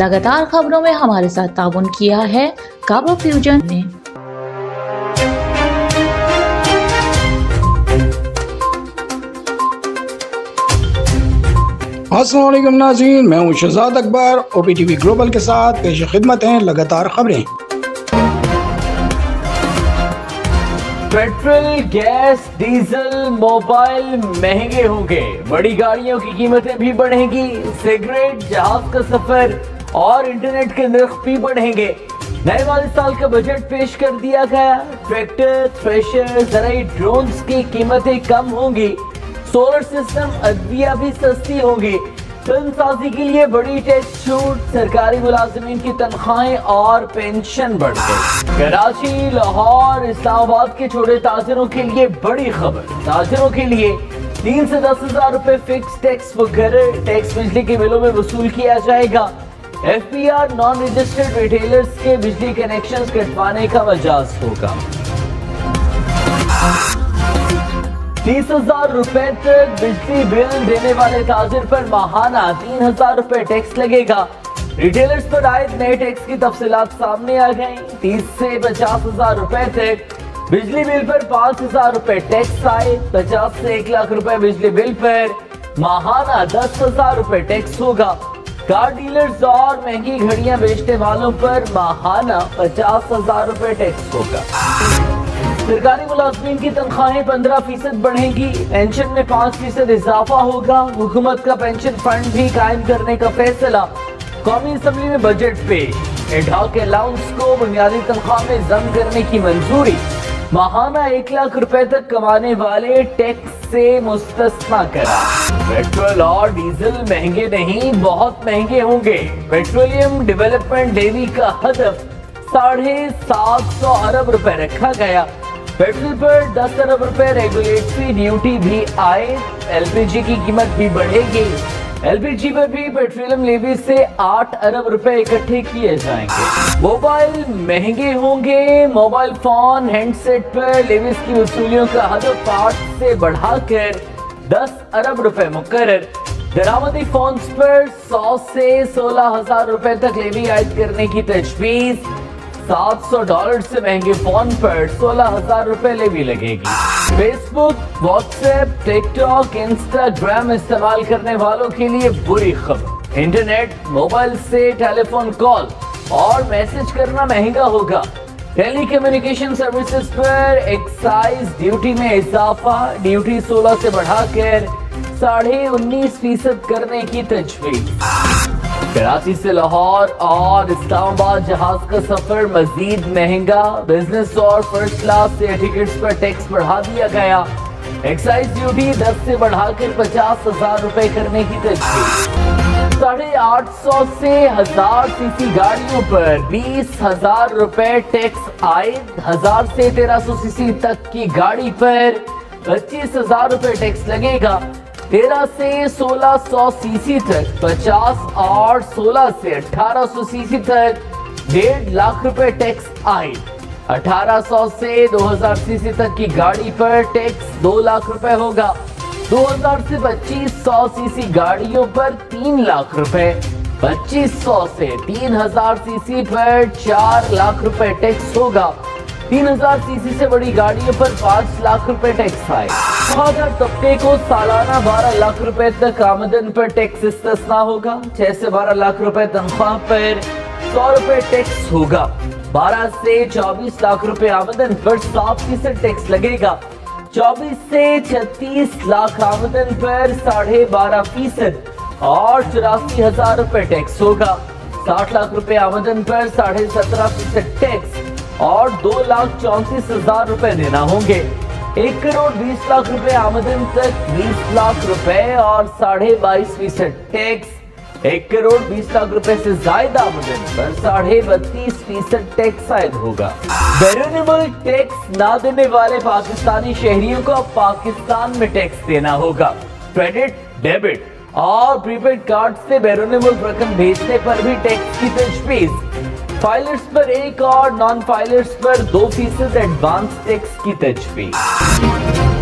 लगातार खबरों में हमारे साथ ताउन किया है काबा फ्यूजन ने। अस्सलाम वालेकुम नाज़रीन, मैं हूं शहजाद अकबर। OPTV ग्लोबल के साथ पेश खिदमत हैं लगातार खबरें। पेट्रोल, गैस, डीजल, मोबाइल महंगे होंगे, बड़ी गाड़ियों की कीमतें भी बढ़ेंगी, सिगरेट, जहाज का सफर और इंटरनेट के नर्ख भी बढ़ेंगे। नए माली साल का बजट पेश कर दिया गया। ट्रैक्टर, थ्रेशर, ज़राई ड्रोन्स की कीमतें कम होंगी, सोलर सिस्टम, अदविया भी सस्ती होंगी, फिल्म साजी के लिए बड़ी टैक्स छूट, सरकारी मुलाजिमीन की तनख्वाहें और पेंशन बढ़ गई। कराची, लाहौर, इस्लामाबाद के छोटे ताजिरों के लिए बड़ी खबर। ताजिरों के लिए 3 से 10 हजार रुपए फिक्स टैक्स वगैरह टैक्स बिजली के बिलों में वसूल किया जाएगा। FBR नॉन रजिस्टर्ड रिटेलर्स के बिजली कनेक्शन कटवाने का मजाज होगा। 30,000 रुपए तक बिजली बिल देने वाले ताजिर पर माहाना 3,000 रुपए टैक्स लगेगा। रिटेलर्स पर आयद नए टैक्स की तफसीलात सामने आ गई। 30 से 50,000 रुपए तक बिजली बिल पर 5,000 रुपए टैक्स आए। 50 से 1 लाख रुपए बिजली बिल पर माहाना 10,000 रुपए टैक्स होगा। कार डीलर्स और महंगी घड़ियां बेचने वालों पर माहाना 50,000 रुपए टैक्स होगा। सरकारी मुलाजमीन की तनख्वाहें 15% बढ़ेंगी। पेंशन में 5% इजाफा होगा। हुकूमत का पेंशन फंड भी कायम करने का फैसला। कौमी असम्बली में बजट पेश। एडहॉक अलाउंस को बुनियादी तनख्वाह में जम करने की मंजूरी। माहाना 1 लाख रुपए तक कमाने वाले टैक्स से मुस्तस्ना करा। पेट्रोल और डीजल महंगे नहीं, बहुत महंगे होंगे। पेट्रोलियम डेवलपमेंट लेवी का हदफ 750 अरब रुपए रखा गया। पेट्रोल पर 10 अरब रुपए रेगुलेटरी ड्यूटी भी आए। LPG की कीमत भी बढ़ेगी। LPG पर भी पेट्रोलियम लेवी से 8 अरब रुपए इकट्ठे किए जाएंगे। मोबाइल महंगे होंगे। मोबाइल फोन, हैंडसेट पर लेवीज की वसूलियों का हदफ 8 से बढ़ाकर 10 अरब रुपए मुकर्रर। दरामदी फोन्स पर 100 से 16,000 रुपए तक लेवी आयद करने की तजवीज। $700 से महंगे फोन पर 16,000 रुपए लेवी लगेगी। फेसबुक, व्हाट्सएप, टिकटॉक, इंस्टाग्राम इस्तेमाल करने वालों के लिए बुरी खबर। इंटरनेट, मोबाइल से टेलीफोन कॉल और मैसेज करना महंगा होगा। टेली कम्युनिकेशन सर्विसेज पर एक्साइज ड्यूटी में इजाफा। ड्यूटी 16 से बढ़ाकर 19.5% करने की तजवीज। कराची से लाहौर और इस्लामाबाद जहाज का सफर मजीद महंगा। बिजनेस और फर्स्ट क्लास एयर टिकट्स पर टैक्स बढ़ा दिया गया। एक्साइज ड्यूटी 10 से बढ़ाकर 50,000 रुपए करने की तजवीज। 850 से 1000 सीसी गाड़ियों पर 20,000 रुपए टैक्स आए। 1000 से 1300 सीसी तक की गाड़ी पर 25,000 रुपए टैक्स लगेगा। 13 से 1600 सीसी तक 50 और 16 से 1800 सीसी तक 1.5 लाख रुपए टैक्स आए। 1800 से 2000 सीसी तक की गाड़ी पर टैक्स 2 लाख रुपए होगा। 2000 से 2500 सीसी गाड़ियों पर 3 लाख रुपए। 2500 से 3000 सीसी पर 4 लाख रुपए टैक्स होगा। 3000 सीसी से बड़ी गाड़ियों पर 5 लाख रुपए टैक्स आए। हर तबके को सालाना 12 लाख रुपए तक आमदन पर टैक्स इस्तेस्ना होगा। 6 से 12 लाख रुपए तनख्वाह पर 100 रुपए टैक्स होगा। 12 से 24 लाख रुपए आमदन पर 7% टैक्स लगेगा। 24 से 36 लाख आमदन पर 12.5% और 84,000 रुपए टैक्स होगा। 60 लाख रुपए आमदन पर 17.5% टैक्स और 2,34,000 रुपए देना होंगे। 1 करोड़ 20 लाख रुपए आमदन तक 20 लाख रुपए और 22.5% टैक्स। 1 करोड़ 20 लाख रुपए से ज्यादा आमदन पर 32.5% टैक्स आयद होगा। बैरून मुल्क टैक्स ना देने वाले पाकिस्तानी शहरियों को अब पाकिस्तान में टैक्स देना होगा। क्रेडिट, डेबिट और प्रीपेड कार्ड से बैरून मुल्क रकम भेजने पर भी टैक्स की तजवीज। फाइलर्स पर 1 और नॉन फाइलर्स पर 2% एडवांस टैक्स की तजवीज।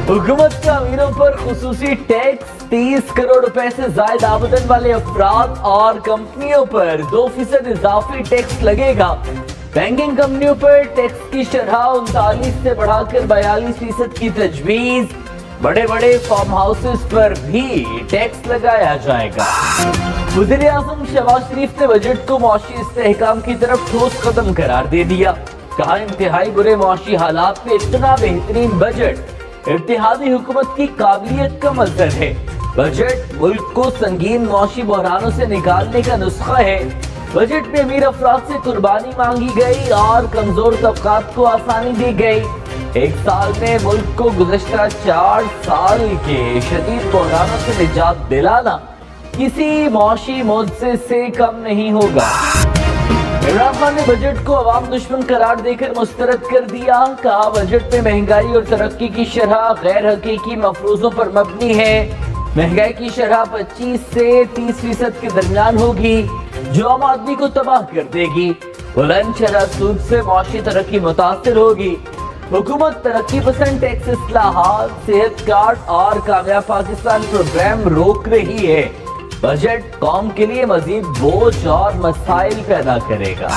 हुकूमत का अमीरों पर खुसूसी टैक्स, 30 करोड़ रुपए से ज्यादा आमदन वाले अफराद और कंपनियों पर 2% इजाफी टैक्स लगेगा। बैंकिंग कंपनियों पर टैक्स की शरह 39 से बढ़ाकर 42% की तजवीज। बड़े बड़े फार्म हाउसेस पर भी टैक्स लगाया जाएगा। वज़ीर-ए-आज़म शहबाज शरीफ ने बजट को मुआशी इस्तेहकाम की तरफ ठोस कदम करार दे दिया। कहा, इंतहाई बुरे मुआशी हालात में इतना बेहतरीन बजट इत्तेहादी हुकूमत की काबिलियत का मज़हर है। बजट मुल्क को संगीन मुआशी बहरानों से निकालने का नुस्खा है। बजट में अमीर अफराद से कुर्बानी मांगी गई और कमजोर तबकात को आसानी दी गई। एक साल में मुल्क को गुज़श्ता 4 साल के शदीद बहरानों से निजात दिलाना किसी मुआशी मुआवजे से कम नहीं होगा। इमरान खान ने बजट को अवाम दुश्मन करार देकर मुस्तरद कर दिया। कहा, बजट में महंगाई और तरक्की की शरह गैर हकीकी मफरूजों पर मबनी है। महंगाई की शरह 25 से 30% के दरमियान होगी, जो आम आदमी को तबाह कर देगी। बुलंद शरह सूद से मुआशी तरक्की मुतासिर होगी। हुकूमत तरक्की पसंद टैक्स इस्लाहात, सेहत कार्ड और कामयाब पाकिस्तान प्रोग्राम रोक रही है। बजट कौम के लिए मजीद बोझ और मसाइल पैदा करेगा।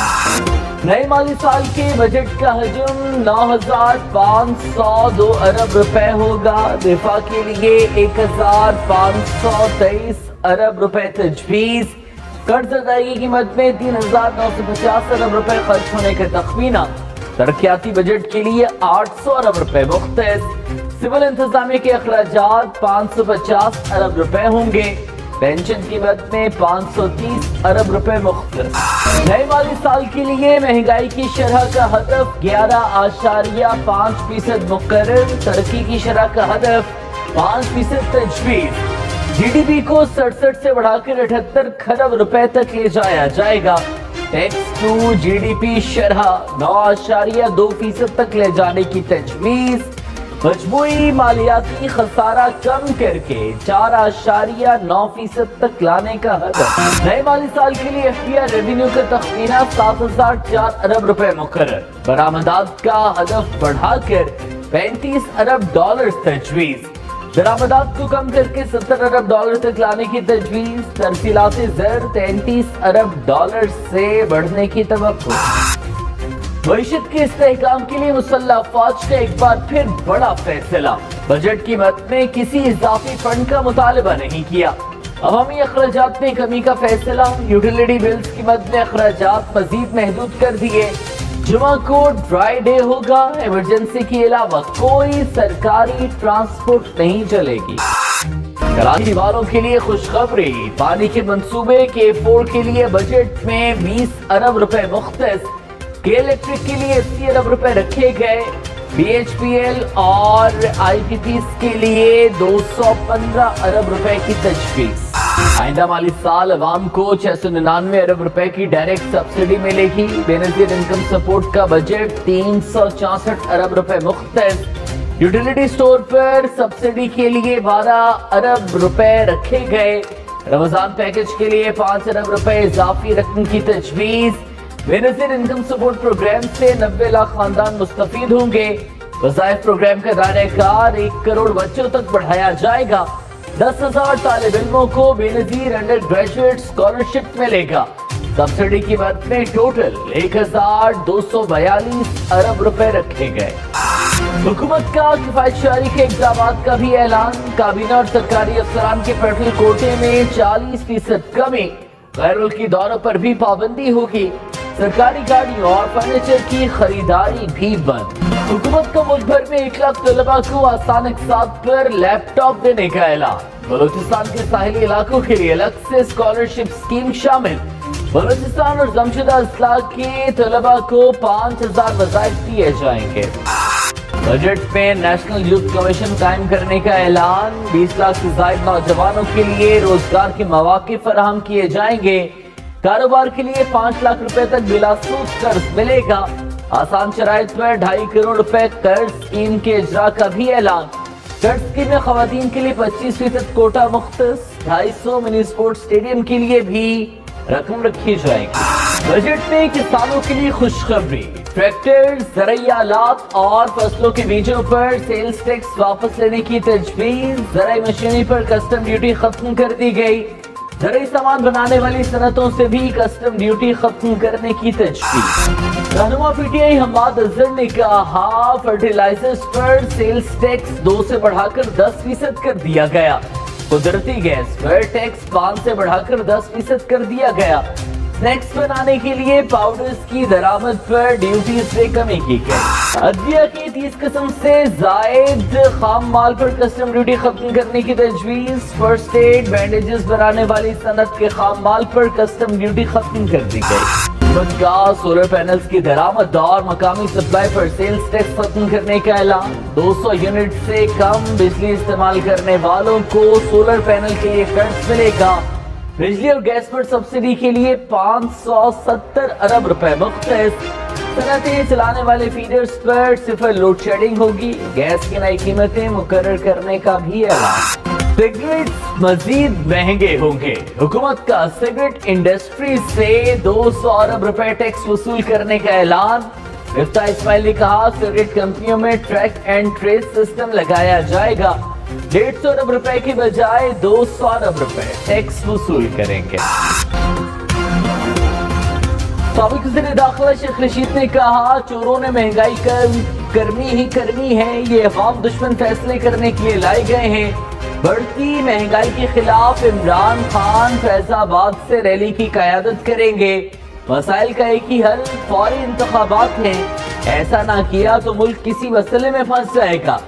नए माली साल के बजट का हजम 9,502 अरब रुपए होगा। दिफा के लिए 1,523 अरब रुपए तजवीज। कर्ज अदायगी की कीमत में 3,950 अरब रुपए खर्च होने का तखमीना। तरक्याती बजट के लिए 800 अरब रुपए मुख्तस। सिविल इंतजामिया के अखराजात 550 अरब रुपए होंगे। पेंशन कीमत में 530 अरब रुपए मुख्तस। नए माली साल के लिए महंगाई की शरह का हदफ 11.5% मुकर्रर। तरक्की की शरह का हदफ 5% तजवीज। GDP को 67 से बढ़ाकर 78 खरब रुपए तक ले जाया जाएगा। टैक्स टू GDP शरह 9.2% तक ले जाने की तजवीज। मजमूई मालियाती खसारा कम करके 4.9% तक लाने का हदफ। नए माली साल के लिए FDI रेवेन्यू का तखमीना 7,004 अरब रुपए मुकर्रर। बरामदात का हदफ बढ़ाकर 35 अरब डॉलर तजवीज। दरामदात को कम करके 70 अरब डॉलर तक लाने की तजवीज। तरसीलात ज़र 33 अरब डॉलर से बढ़ने की तवक्को। मईशत के इस्तेहकाम के लिए मुसल्लह अफवाज का एक बार फिर बड़ा फैसला। बजट की मद में किसी इजाफी फंड का मुतालबा नहीं किया। अवामी अखराजात में कमी का फैसला। यूटिलिटी बिल्स की मद में अखराजात मजीद महदूद कर दिए। जुमा को ड्राई डे होगा। इमरजेंसी के अलावा कोई सरकारी ट्रांसपोर्ट नहीं चलेगी। कराची दीवारों के लिए खुशखबरी। पानी के मंसूबे K4 के लिए बजट में 20 अरब रुपए मुख्तस। के इलेक्ट्रिक के लिए 80 अरब रुपए रखे गए। BHPL और IPPs के लिए 215 अरब रुपए की तजवीज। आइंदा माली साल अवाम को 699 अरब रुपए की डायरेक्ट सब्सिडी मिलेगी। बेनजीर इनकम सपोर्ट का बजट 364 अरब रुपए मुख्तस। यूटिलिटी स्टोर पर सब्सिडी के लिए 12 अरब रुपए रखे गए। रमजान पैकेज के लिए 5 अरब रुपए इजाफी रकम की तजवीज। बेनजीर इनकम सपोर्ट प्रोग्राम से 90 लाख खानदान मुस्तफीद होंगे। वज़ाइफ प्रोग्राम का दायरा-ए-कार 1 करोड़ बच्चों तक बढ़ाया जाएगा। 10,000 तालिब इल्मों को बेनजीर अंडर ग्रेजुएट स्कॉलरशिप मिलेगा। सब्सिडी की मद में टोटल 1,242 अरब रुपए रखे गए। हुकूमत का किफायत शहरी के इक़दामात का भी ऐलान। काबीना और सरकारी अफसरान के पेट्रोल कोटे में 40% कमी। गैर मुल्की दौरों पर भी पाबंदी होगी। सरकारी गाड़ियों और फर्नीचर की खरीदारी भी बंद। हुकूमत का मुल्क भर में 1 लाख तलबा को आसान अक़सात पर लैपटॉप देने का ऐलान। बलूचिस्तान के साहिली इलाकों के लिए अलग से स्कॉलरशिप स्कीम शामिल। बलूचिस्तान और जमशेदा अजला के तलबा को 5,000 वज़ाइफ दिए जाएंगे। बजट में नेशनल यूथ कमीशन कायम करने का ऐलान। 20 लाख से ज्यादा नौजवानों के लिए रोजगार के मौके फराहम किए जाएंगे। कारोबार के लिए 5 लाख रुपए तक बिला सूद कर्ज मिलेगा। आसान शराइत पर 2.5 करोड़ रुपए कर्ज स्कीम के इजरा का भी ऐलान। कर्ज स्कीम में खवातीन के लिए 25% कोटा मुख्तस। 250 मिनी स्पोर्ट्स स्टेडियम के लिए भी रकम रखी जाएगी। बजट में किसानों के लिए खुशखबरी, ट्रैक्टर, ज़राई आलात और फसलों के बीजों पर सेल्स टैक्स वापस लेने की तजवीज, ज़राई मशीनरी पर कस्टम ड्यूटी खत्म कर दी गई, ज़राई सामान बनाने वाली सनतों से भी कस्टम ड्यूटी खत्म करने की तजवीज। रहनुमा पीटीआई हम्माद अजहर ने कहा, फर्टिलाइजर्स पर सेल्स टैक्स 2 से बढ़ाकर 10% कर दिया गया, कुदरती गैस पर टैक्स 5 से बढ़ाकर 10% कर दिया गया, स्नैक्स बनाने के लिए पाउडर्स की दरामद पर ड्यूटी से कमी की गई। अदविया की 30 किस्म से जायद खाम माल पर कस्टम ड्यूटी खत्म करने की तजवीज, फर्स्ट एड बैंडेजेस बनाने वाली सनत के खाम माल पर कस्टम ड्यूटी खत्म कर दी गई। बनका सोलर पैनल्स की दरामद और मकामी सप्लाई पर सेल्स टैक्स खत्म करने का ऐलान, 200 यूनिट से कम बिजली इस्तेमाल करने वालों को सोलर पैनल के लिए कर्ज मिलेगा, बिजली और गैस पर सब्सिडी के लिए 570 अरब रुपए मुख्तस, सनतें चलाने वाले फीडर्स पर 0 लोड शेडिंग होगी, गैस की नई कीमतें मुकर्रर करने का भी ऐलान। सिगरेट मजीद महंगे होंगे, हुकूमत का सिगरेट इंडस्ट्री से 200 अरब रुपए टैक्स वसूल करने का ऐलान। मिफ्ता इस्माइल ने कहा, सिगरेट कंपनियों में ट्रैक एंड ट्रेस सिस्टम लगाया जाएगा, 150 अरब रुपए की बजाय 200 अरब रुपए टैक्स वसूल करेंगे। साबिक वज़ीर दाखिला शेख रशीद ने कहा, चोरों ने महंगाई करनी ही करनी है, ये अवाम दुश्मन फैसले करने के लिए लाए गए हैं। बढ़ती महंगाई के खिलाफ इमरान खान फैजाबाद से रैली की क़यादत करेंगे, मसाइल का एक ही हल फौरी इंतखाबात हैं, ऐसा ना किया तो मुल्क किसी मसले में फंस जाएगा,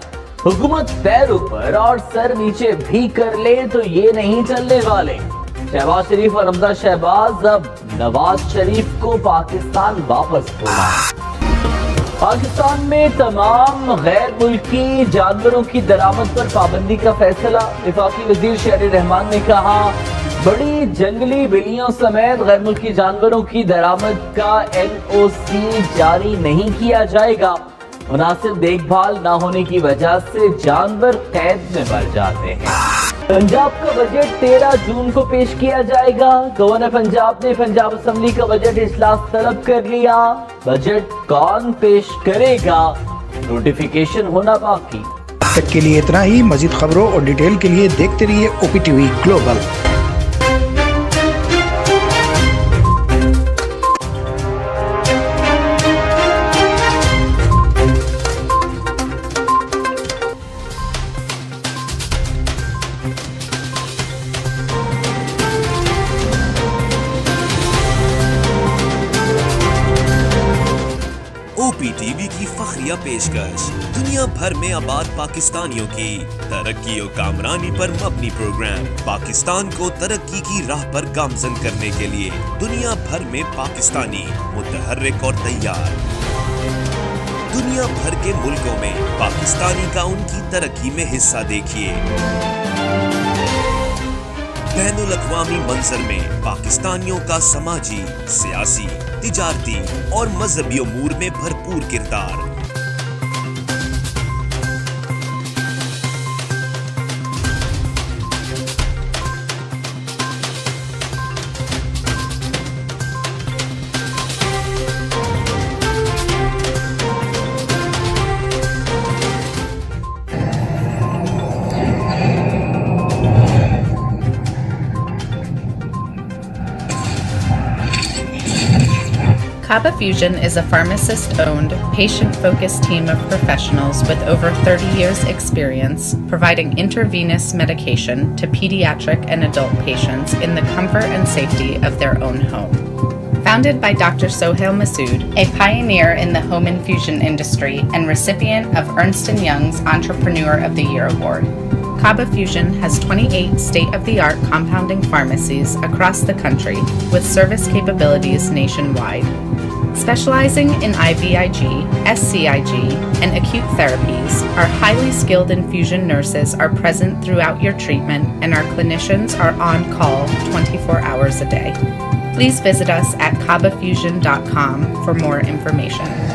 हुकूमत पैर ऊपर और सर नीचे भी कर ले तो ये नहीं चलने वाले। शहबाज शरीफ और हमजा शहबाज अब नवाज शरीफ को पाकिस्तान वापस बुला। पाकिस्तान में तमाम गैर मुल्की जानवरों की दरामद पर पाबंदी का फैसला, वफाकी वजीर शहरी रहमान ने कहा, बड़ी जंगली बिल्लियों समेत गैर मुल्की जानवरों की दरामद का NOC जारी नहीं किया जाएगा, मुनासिब देखभाल न होने की वजह से जानवर कैद में मर जाते हैं। पंजाब का बजट 13 जून को पेश किया जाएगा, गवर्नर पंजाब ने पंजाब असेंबली का बजट इजलास तलब कर लिया, बजट कौन पेश करेगा, नोटिफिकेशन होना बाकी। अब तक के लिए इतना ही। मजीद खबरों और डिटेल के लिए देखते रहिए OPTV ग्लोबल। OPTV की फखरिया पेशकश, दुनिया भर में आबाद पाकिस्तानियों की तरक्की और कामरानी पर मबनी प्रोग्राम, पाकिस्तान को तरक्की की राह पर गामजन करने के लिए दुनिया भर में पाकिस्तानी मुतहर्रिक और तैयार, दुनिया भर के मुल्कों में पाकिस्तानी का उनकी तरक्की में हिस्सा देखिए। बैनुल अक़वामी मंजर में पाकिस्तानियों का समाजी, सियासी, तिजारती और मजहबी उमूर में भरपूर किरदार। Kaba Fusion is a pharmacist-owned, patient-focused team of professionals with over 30 years' experience providing intravenous medication to pediatric and adult patients in the comfort and safety of their own home. Founded by Dr. Sohail Masood, a pioneer in the home infusion industry and recipient of Ernst & Young's Entrepreneur of the Year Award, Kaba Fusion has 28 state-of-the-art compounding pharmacies across the country with service capabilities nationwide. Specializing in IVIG, SCIG, and acute therapies, our highly skilled infusion nurses are present throughout your treatment and our clinicians are on call 24 hours a day. Please visit us at kabafusion.com for more information.